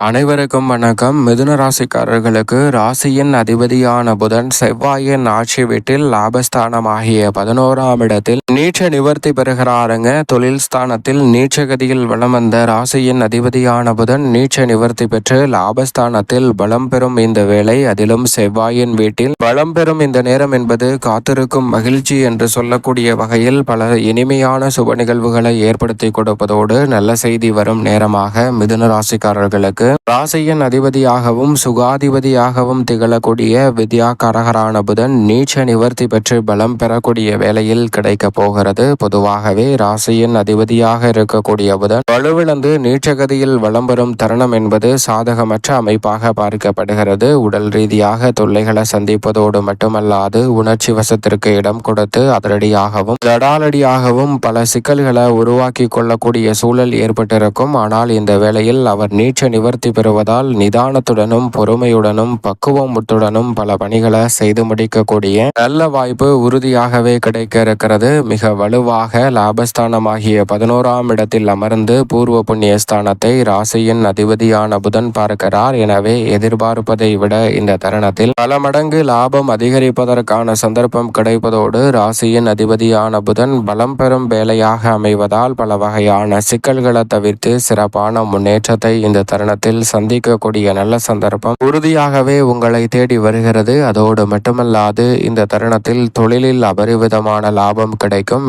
அனைவருக்கும் வணக்கம். மிதுன ராசிக்காரர்களுக்கு ராசியின் அதிபதியான புதன் செவ்வாயின் ஆட்சி வீட்டில் லாபஸ்தானமாகிய 11ஆம் இடத்தில் நீச்ச நிவர்த்தி பெறுகிறாருங்க. தொழில் ஸ்தானத்தில் நீச்சகதியில் வலம் வந்த ராசியின் அதிபதியான புதன் நீச்ச நிவர்த்தி பெற்று லாபஸ்தானத்தில் பலம் பெறும் இந்த வேளை, அதிலும் செவ்வாயின் வீட்டில் பலம் பெறும் இந்த நேரம் என்பது காத்திருக்கும் மகிழ்ச்சி என்று சொல்லக்கூடிய வகையில் பல இனிமையான சுப நிகழ்வுகளை ஏற்படுத்தி கொடுப்பதோடு நல்ல செய்தி வரும் நேரமாக மிதுன ராசிக்காரர்களுக்கு ராசியின் அதிபதியாகவும் சுகாதிபதியாகவும் திகழக்கூடிய வித்யாகாரகரான புதன் நீச்ச நிவர்த்தி பெற்று பலம் பெறக்கூடிய வேளையில் கிடைக்க போகிறது. பொதுவாகவே ராசியின் அதிபதியாக இருக்கக்கூடிய புதன் வலுவிழந்து நீச்சகதியில் வலம் வரும் தருணம் என்பது சாதகமற்ற அமைப்பாக பார்க்கப்படுகிறது. உடல் ரீதியாக தொல்லைகளை சந்திப்பதோடு மட்டுமல்லாது உணர்ச்சி வசத்திற்கு இடம் கொடுத்து அதிரடியாகவும் தடாலடியாகவும் பல சிக்கல்களை உருவாக்கி கொள்ளக்கூடிய சூழல் ஏற்பட்டிருக்கும். ஆனால் இந்த வேளையில் அவர் நீச்ச நிவர்த்தி பெறுவதால் நிதானத்துடனும் பொறுமையுடனும் பக்குவமுத்துடனும் பல பணிகளை செய்து முடிக்கக்கூடிய நல்ல வாய்ப்பு உறுதியாகவே கிடைக்க இருக்கிறது. மிக வலுவாக லாபஸ்தானமாகிய 11ஆம் இடத்தில் அமர்ந்து பூர்வ புண்ணிய ஸ்தானத்தை ராசியின் அதிபதியான புதன் பார்க்கிறார். எனவே எதிர்பார்ப்பதை விட இந்த தருணத்தில் பல மடங்கு லாபம் அதிகரிப்பதற்கான சந்தர்ப்பம் கிடைப்பதோடு ராசியின் அதிபதியான புதன் பலம் பெறும் வேலையாக அமைவதால் பல வகையான சிக்கல்களை தவிர்த்து சிறப்பான முன்னேற்றத்தை இந்த தருணத்தில் சந்திக்கக்கூடிய நல்ல சந்தர்ப்பம் உறுதியாகவே உங்களை தேடி வருகிறது. அதோடு மட்டுமல்லாது இந்த தருணத்தில் தொழிலில் அபரிவிதமான லாபம் கிடைக்கும்.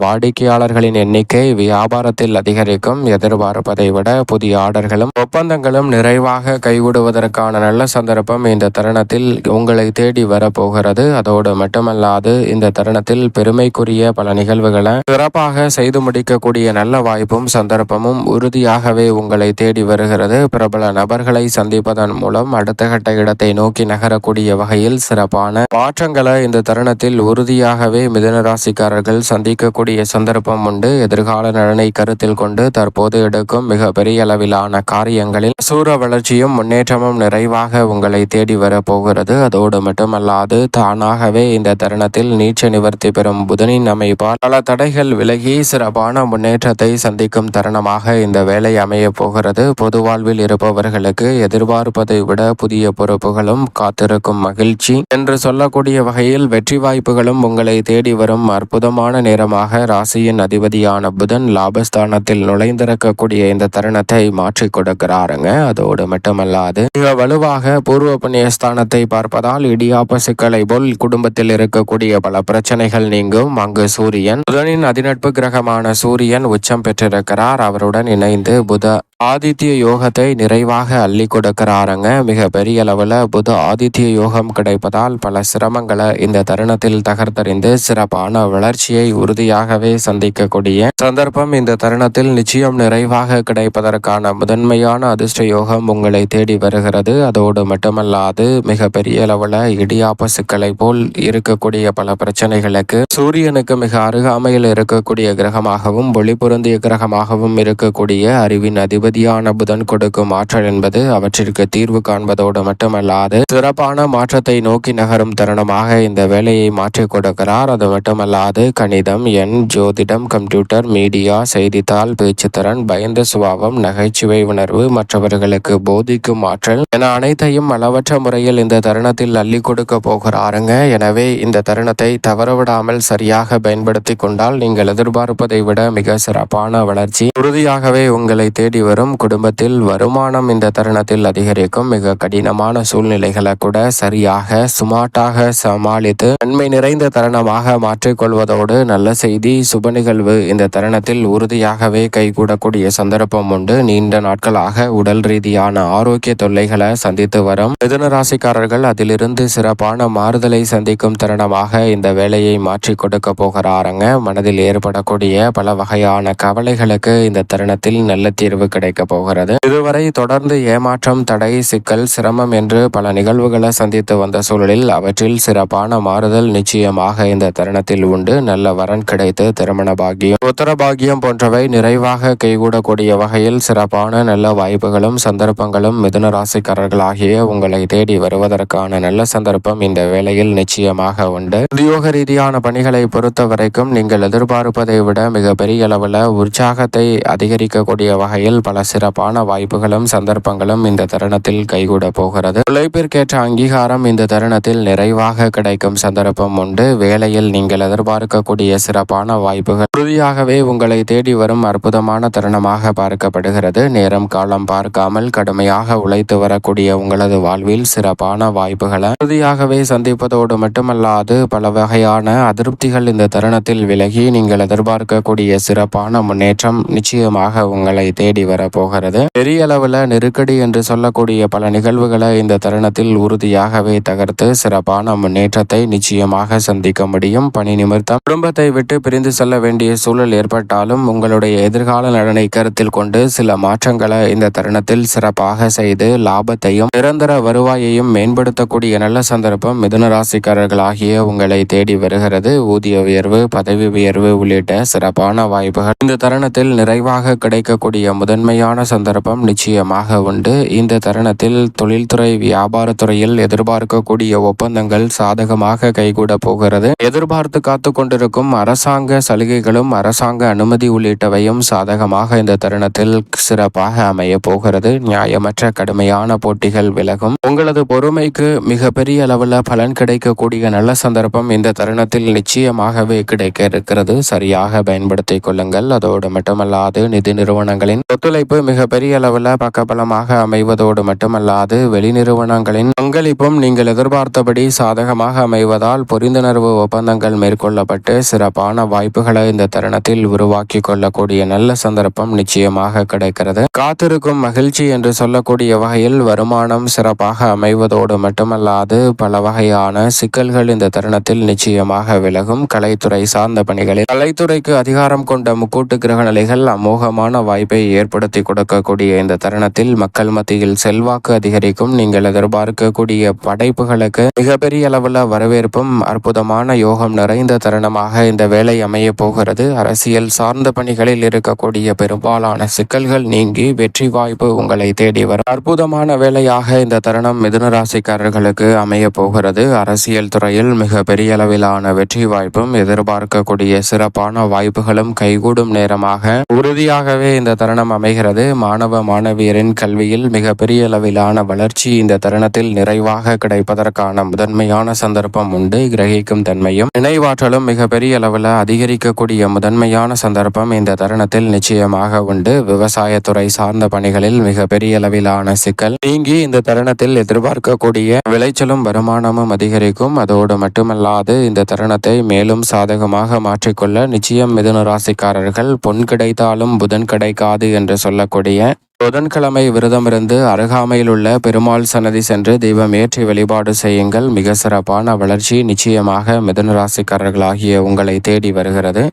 வாடிக்கையாளர்களின் எண்ணிக்கை வியாபாரத்தில் அதிகரிக்கும். எதிர்பார்ப்பதை விட புதிய ஆர்டர்களும் ஒப்பந்தங்களும் நிறைவாக கைவிடுவதற்கான நல்ல சந்தர்ப்பம் இந்த தருணத்தில் உங்களை தேடி வரப்போகிறது. அதோடு மட்டுமல்லாது இந்த தருணத்தில் பெருமைக்குரிய பல நிகழ்வுகளை சிறப்பாக செய்து முடிக்கக்கூடிய நல்ல வாய்ப்பும் சந்தர்ப்பமும் உறுதியாகவே உங்களை தேடி வருகிறது. பிரபல நபர்களை சந்திப்பதன் மூலம் அடுத்த கட்ட இடத்தை நோக்கி நகரக்கூடிய வகையில் சிறப்பான மாற்றங்களை இந்த தருணத்தில் உறுதியாகவே மிதுன ராசிக்காரர்கள் சந்திக்கக்கூடிய சந்தர்ப்பம் உண்டு. எதிர்கால நலனை கருத்தில் கொண்டு தற்போது எடுக்கும் மிக பெரிய அளவிலான காரியங்களில் சூர வளர்ச்சியும் முன்னேற்றமும் நிறைவாக உங்களை தேடி வரப்போகிறது. அதோடு மட்டுமல்லாது தானாகவே இந்த தருணத்தில் நீச்ச நிவர்த்தி பெறும் புதனின் அமைப்பால் பல தடைகள் விலகி சிறப்பான முன்னேற்றத்தை சந்திக்கும் தருணமாக இந்த வேலை அமைய போகிறது. பொது வாழ்வில் இருப்பவர்களுக்கு எதிர்பார்ப்பதை விட புதிய பொறுப்புகளும் காத்திருக்கும் மகிழ்ச்சி என்று சொல்லக்கூடிய வகையில் வெற்றி வாய்ப்புகளும் உங்களை தேடி வரும் அற்புதமான நேரமாக ராசியின் அதிபதியான புதன் லாபஸ்தானத்தில் நுழைந்திருக்கக்கூடிய இந்த தருணத்தை மாற்றி கொடுக்கிறாருங்க. அதோடு மட்டுமல்லாது மிக வலுவாக பூர்வ புண்ணிய ஸ்தானத்தை பார்ப்பதால் இடியாப்ப சிக்கலை போல் குடும்பத்தில் இருக்கக்கூடிய பல பிரச்சனைகள் நீங்கும். அங்கு சூரியன் புதனின் அதிநட்பு கிரகமான சூரியன் உச்சம் பெற்றிருக்கிறார். அவருடன் இணைந்து புத ஆதித்ய யோகத்தை நிறைவாக அள்ளி கொடுக்கிறாருங்க. மிக பெரிய அளவில் புத ஆதித்ய யோகம் கிடைப்பதால் பல சிரமங்களை இந்த தருணத்தில் தகர்த்தறிந்து சிறப்பான வளர்ச்சியை உறுதியாகவே சந்திக்கக்கூடிய சந்தர்ப்பம் இந்த தருணத்தில் நிச்சயம் நிறைவாக கிடைப்பதற்கான முதன்மையான அதிர்ஷ்ட யோகம் உங்களை தேடி வருகிறது. அதோடு மட்டுமல்லாது மிக பெரிய அளவில் இடியாப்ப சிக்கலை போல் இருக்கக்கூடிய பல பிரச்சனைகளுக்கு சூரியனுக்கு மிக அருகாமையில் இருக்கக்கூடிய கிரகமாகவும் ஒளி பொருந்திய கிரகமாகவும் இருக்கக்கூடிய அறிவின் அதிபதியான புதன் கொடுக்கும் ஆற்றல் என்பது அவற்றிற்கு தீர்வு காண்பதோடு மட்டுமல்லாது சிறப்பான மாற்றத்தை நோக்கி நகரும் தருணமாக இந்த வேலையை மாற்றிக் கொடுக்கிறார். அது மட்டுமல்லாது கணிதம், எண், ஜோதிடம், கம்ப்யூட்டர், மீடியா, செய்தித்தாள், பேச்சுத்திறன், பயந்த சுபாவம், நகைச்சுவை உணர்வு, மற்றவர்களுக்கு போதிக்கும் ஆற்றல் என அனைத்தையும் அளவற்ற முறையில் இந்த தருணத்தில் அள்ளி கொடுக்க போகிறாருங்க. எனவே இந்த தருணத்தை தவறவிடாமல் சரியாக பயன்படுத்தி கொண்டால் நீங்கள் எதிர்பார்ப்பதை விட மிக சிறப்பான வளர்ச்சி உறுதியாகவே உங்களை தேடி வரும். குடும்பத்தில் வருமானம் இந்த தருணத்தில் அதிகரிக்கும். மிக கடினமான சூழ்நிலைகளை கூட சரியாக சுமார்ட்டாக சமாளித்து நன்மை நிறைந்த தருணமாக மாற்றிக்கொள்வதோடு நல்ல செய்தி சுப நிகழ்வு இந்த தருணத்தில் உறுதியாகவே கைகூடக்கூடிய சந்தர்ப்பம் உண்டு. நீண்ட நாட்களாக உடல் ரீதியான ஆரோக்கிய தொல்லைகளை சந்தித்து வரும் மிதுன ராசிக்காரர்கள் அதிலிருந்து சிறப்பான மாறுதலை சந்திக்கும் தருணமாக இந்த வேலையை மாற்றி கொடுக்க போகிறாருங்க. மனதில் ஏற்படக்கூடிய பல வகையான கவலைகளுக்கு இந்த தருணத்தில் நல்ல தீர்வு கிடைக்க போகிறது. இதுவரை தொடர்ந்து ஏமாற்றம், தடை, சிக்கல், சிரமம் என்று பல நிகழ்வுகளை சந்தித்து வந்த சூழலில் அவற்றில் சிறப்பான மாறுதல் நிச்சயமாக இந்த தருணத்தில் உண்டு. நல்ல வரன் கிடைத்து திருமண பாக்கியம், உத்தர பாக்கியம் போன்றவை நிறைவாக கைகூடக்கூடிய வகையில் சிறப்பான நல்ல வாய்ப்புகளும் சந்தர்ப்பங்களும் மிதுன ராசிக்காரர்களாகிய உங்களை தேடி வருவதற்கான நல்ல சந்தர்ப்பம் இந்த வேளையில் நிச்சயமாக உண்டு. உத்தியோக ரீதியான பணிகளை பொறுத்த வரைக்கும் நீங்கள் எதிர்பார்ப்பதை விட மிக பெரிய அளவில் உற்சாகத்தை அதிகரிக்கக்கூடிய வகையில் பல பல சிறப்பான வாய்ப்புகளும் சந்தர்ப்பங்களும் இந்த தருணத்தில் கைகூட போகிறது. உழைப்பிற்கேற்ற அங்கீகாரம் இந்த தருணத்தில் நிறைவாக கிடைக்கும் சந்தர்ப்பம் உண்டு. வேலையில் நீங்கள் எதிர்பார்க்கக்கூடிய சிறப்பான வாய்ப்புகள் உறுதியாகவே உங்களை தேடி வரும் அற்புதமான தருணமாக பார்க்கப்படுகிறது. நேரம் காலம் பார்க்காமல் கடுமையாக உழைத்து வரக்கூடிய உங்களது வாழ்வில் சிறப்பான வாய்ப்புகளை உறுதியாகவே சந்திப்பதோடு மட்டுமல்லாது பல வகையான அதிருப்திகள் இந்த தருணத்தில் விலகி நீங்கள் எதிர்பார்க்கக்கூடிய சிறப்பான முன்னேற்றம் நிச்சயமாக உங்களை தேடி வரப்போகிறது. பெரிய அளவில் நெருக்கடி என்று சொல்லக்கூடிய பல நிகழ்வுகளை இந்த தருணத்தில் உறுதியாகவே தகர்த்து சிறப்பான முன்னேற்றத்தை நிச்சயமாக சந்திக்க முடியும். பணி நிமித்தம் குடும்பத்தை விட்டு பிரிந்து செல்ல வேண்டிய சூழல் ஏற்பட்டாலும் உங்களுடைய எதிர்கால நலனை கருத்தில் கொண்டு சில மாற்றங்களை இந்த தருணத்தில் சிறப்பாக செய்து லாபத்தையும் நிரந்தர வருவாயையும் மேம்படுத்தக்கூடிய நல்ல சந்தர்ப்பம் மிதுன ராசிக்காரர்களாகிய உங்களை தேடி வருகிறது. ஊதிய உயர்வு, பதவி உயர்வு உள்ளிட்ட சிறப்பான வாய்ப்புகள் இந்த தருணத்தில் நிறைவாக கிடைக்கக்கூடிய முதன்மையான சந்தர்ப்பம் நிச்சயமாக உண்டு. இந்த தருணத்தில் தொழில்துறை, வியாபாரத்துறையில் எதிர்பார்க்கக்கூடிய ஒப்பந்தங்கள் சாதகமாக கைகூட போகிறது. எதிர்பார்த்து காத்து கொண்டிருக்கும் அரசாங்க சலுகைகளும் அரசாங்க அனுமதி உள்ளிட்டவையும் சாதகமாக இந்த தருணத்தில் சிறப்பாக அமைய போகிறது. நியாயமற்ற கடுமையான போட்டிகள் விலகும். உங்களது பொறுமைக்கு மிக பெரிய அளவில் பலன் கிடைக்கக்கூடிய நல்ல சந்தர்ப்பம் இந்த தருணத்தில் நிச்சயமாகவே கிடைக்க இருக்கிறது. சரியாக பயன்படுத்திக் கொள்ளுங்கள். அதோடு மட்டுமல்லாது நிதி நிறுவனங்களின் ஒத்துழைப்பு மிக பெரிய அளவில் பக்கபலமாக அமைவதோடு மட்டுமல்லாது வெளி நிறுவனங்களின் பங்களிப்பும் நீங்கள் எதிர்பார்த்தபடி சாதகமாக அமைவதால் புரிந்துணர்வு ஒப்பந்தங்கள் மேற்கொள்ளப்பட்டு சிறப்பான வாய்ப்புகளை இந்த தருணத்தில் உருவாக்கி கொள்ளக்கூடிய நல்ல சந்தர்ப்பம் நிச்சயமாக கிடைக்கிறது. காத்திருக்கும் மகிழ்ச்சி என்று சொல்லக்கூடிய வகையில் வருமானம் சிறப்பாக அமைவதோடு மட்டுமல்லாது பல வகையான சிக்கல்கள் இந்த தருணத்தில் நிச்சயமாக விலகும். கலைத்துறை சார்ந்த பணிகளில் கலைத்துறைக்கு அதிகாரம் கொண்ட முக்கூட்டு கிரக நிலைகள் அமோகமான வாய்ப்பை ஏற்படுத்தி கொடுக்கக்கூடிய இந்த தருணத்தில் மக்கள் மத்தியில் செல்வாக்கு அதிகரிக்கும். நீங்கள் எதிர்பார்க்கக்கூடிய படைப்புகளுக்கு மிகப்பெரிய அளவில் வரவேற்பும் அற்புதமான யோகம் நிறைந்த தருணமாக இந்த வேலை அமைய போகிறது. அரசியல் சார்ந்த பணிகளில் இருக்கக்கூடிய பெரும்பாலான சிக்கல்கள் நீங்கி வெற்றி வாய்ப்பு உங்களை தேடி வரும் அற்புதமான வேலையாக இந்த தருணம் மிதுன ராசிக்காரர்களுக்கு அமைய போகிறது. அரசியல் துறையில் மிக பெரிய அளவிலான வெற்றி வாய்ப்பும் எதிர்பார்க்கக்கூடிய சிறப்பான வாய்ப்புகளும் கைகூடும் நேரமாக உறுதியாகவே இந்த தருணம் அமைகிறது. மாணவ மாணவியரின் கல்வியில் மிக பெரிய அளவிலான வளர்ச்சி இந்த தருணத்தில் நிறைவாக கிடைப்பதற்கான முதன்மையான சந்தர்ப்பம் உண்டு. கிரகிக்கும் தன்மையும் நினைவாற்றலும் மிக பெரிய அளவில் அதிகரிக்கக்கூடிய முதன்மையான சந்தர்ப்பம் இந்த தருணத்தில் நிச்சயமாக உண்டு. விவசாயத்துறை சார்ந்த பணிகளில் மிக பெரிய அளவிலான சிக்கல் நீங்கி இந்த தருணத்தில் எதிர்பார்க்கக்கூடிய விளைச்சலும் வருமானமும் அதிகரிக்கும். அதோடு மட்டுமல்லாது இந்த தருணத்தை மேலும் சாதகமாக மாற்றிக்கொள்ள நிச்சயம் மிதுன ராசிக்காரர்கள் பொன் கிடைத்தாலும் புதன் கிடைக்காது என்று சொல்லக்கூடிய புதன்கிழமை விரதமிருந்து அருகாமையில் உள்ள பெருமாள் சன்னதி சென்று தெய்வம் ஏற்றி வழிபாடு செய்யுங்கள். மிக சிறப்பான வளர்ச்சி நிச்சயமாக மிதுன ராசிக்காரர்களாகிய உங்களை தேடி வருகிறது.